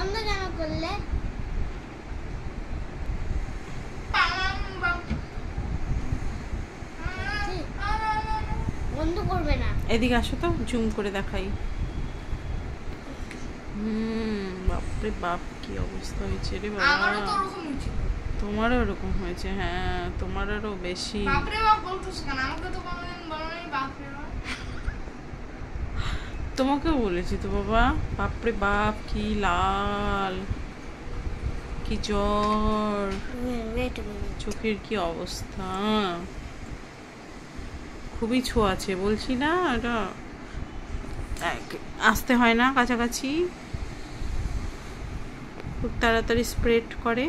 বন্ধ কেন করলে? বন্ধ করবে না। এদিকে আসো তো, জুম করে দেখাই। বাপরে বাপ, কি অবস্থা হয়েছে রে বাবা। আমারও তো ওরকম হয়েছে। তোমারও এরকম হয়েছে? হ্যাঁ, তোমার আরো বেশি। বাপরে বাপ বলতেছ কেন? আমাকে তো কোনোদিন বলোনি বাপরে বাপ। তোমাকেও বলেছি তো বাবা, বাপরে বাপ, কি লাল, কি জ্বর, চোখের কি অবস্থা, খুবই ছোঁয়াছে বলছি না। এটা আসতে হয় না কাছাকাছি, খুব তাড়াতাড়ি স্প্রেড করে।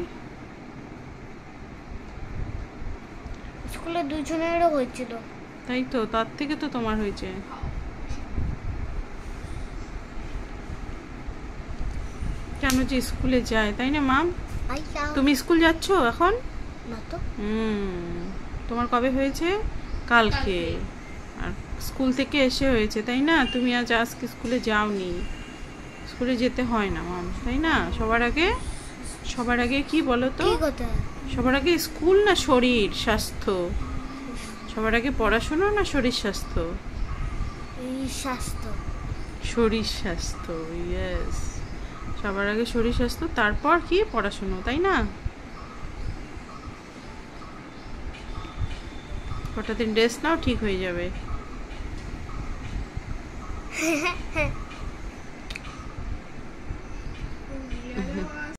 স্কুলে দুজনেরও হয়েছিল। তাই তো, তার থেকে তো তোমার হয়েছে। কেন যে স্কুলে যায়, তাই না মাম? তুমি স্কুল যাচ্ছো এখন? না তো। তোমার কবে হয়েছে? কালকে। আর স্কুল থেকে এসে হয়েছে, তাই না? তুমি আজকে স্কুলে যাওনি। স্কুলে যেতে হয় না মাম, তাই না? সবার আগে কি বলো তো? সবার আগে স্কুল না শরীর স্বাস্থ্য? সবার আগে পড়াশোনা না শরীর স্বাস্থ্য? শরীর স্বাস্থ্য, ইয়েস। সবার আগে শরীর স্বাস্থ্য, তারপর কি পড়াশোনা, তাই না? কটা দিন রেস্ট নাও, ঠিক হয়ে যাবে।